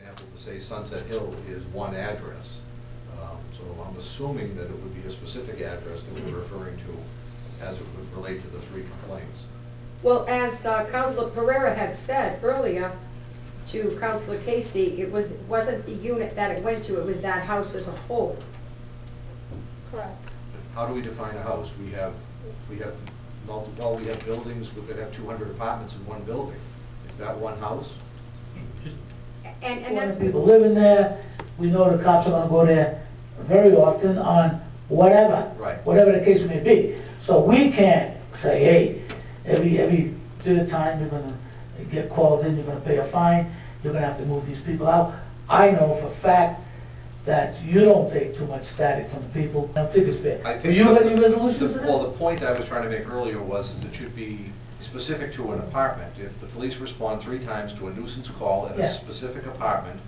example, to say Sunset Hill is one address. So I'm assuming that it would be a specific address that we're referring to as it would relate to the 3 complaints. Well, as Councilor Pereira had said earlier to Councilor Casey, it wasn't the unit that it went to, it was that house as a whole. Correct. How do we define a house? We have multiple, we have buildings that have 200 apartments in one building. Is that one house? And that's people living there, we know the cops are gonna go there very often on whatever. Right. Whatever the case may be. So we can't say, hey, every third time you're gonna get called in, you're gonna pay a fine, you're gonna have to move these people out. I know for a fact that you don't take too much static from the people. I don't think it's fair. Do you have any resolutions to this? Well, the point I was trying to make earlier was it should be specific to an apartment. If the police respond 3 times to a nuisance call in a specific apartment,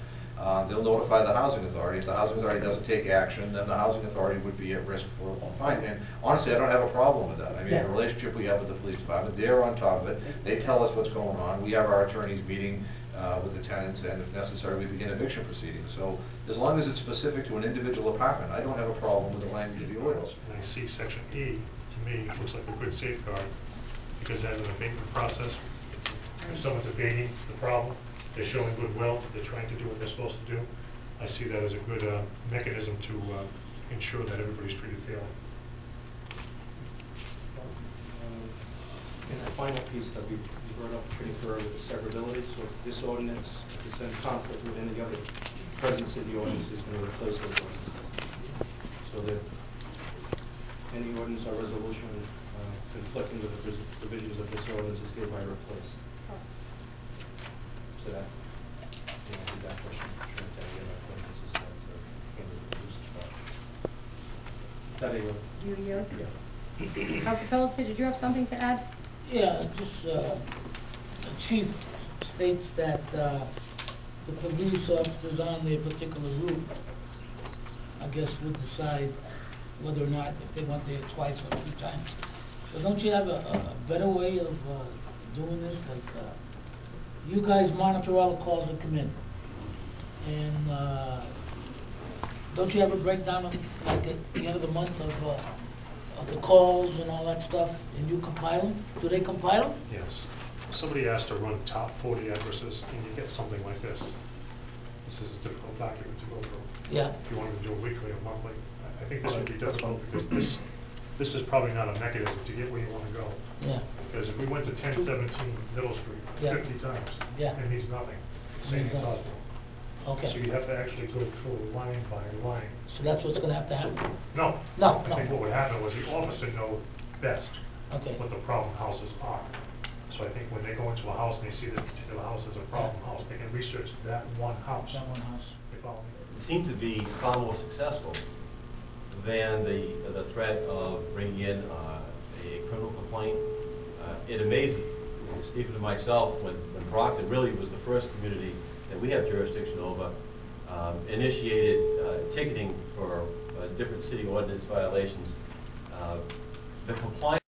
they'll notify the housing authority. If the housing authority doesn't take action, then the housing authority would be at risk for a fine. And honestly, I don't have a problem with that. I mean, the relationship we have with the police department, they're on top of it. They tell us what's going on. We have our attorneys meeting with the tenants, and if necessary, we begin eviction proceedings. So as long as it's specific to an individual apartment, I don't have a problem with the language of the ordinance. And I see Section E, to me, looks like a good safeguard, because as an abatement process, if someone's abating the problem, they're showing goodwill, they're trying to do what they're supposed to do, I see that as a good mechanism to ensure that everybody's treated fairly. And the final piece that we brought up, Attorney Pereira, with the severability. So if this ordinance is in conflict with any other presence in the ordinance, is going to replace those ordinances. So that any ordinance or resolution conflicting with the provisions of this ordinance is hereby replaced. So that, you know, that question, any other ordinances that handle the nuisance. That you? You here? Yeah. Councilor Pelletier, did you have something to add? Yeah, just, the chief states that the police officers on their particular route, I guess, would decide whether or not if they went there twice or 3 times. So don't you have a better way of doing this? Like, you guys monitor all the calls that come in. And don't you have a breakdown of, like, at the end of the month of the calls and all that stuff, and you compile them? Do they compile them? Yes. If somebody asked to run top 40 addresses, and you get something like this, this is a difficult document to go through. Yeah. If you wanted to do it weekly or monthly, I think this would be difficult, because this is probably not a mechanism to get where you want to go. Yeah. Because if we went to 1017 Middle Street 50 times, it means nothing. Same as Osborne. Okay. So you have to actually go through line by line. So that's what's gonna have to happen? No. No, I think what would happen was the officer know best what the problem houses are. So I think when they go into a house and they see this particular house as a problem house, they can research that one house. That one house. They follow me? It seemed to be far more successful than the threat of bringing in a criminal complaint. It amazed me, Stephen and myself, when Brockton really was the first community that we have jurisdiction over, initiated ticketing for different city ordinance violations. The compliance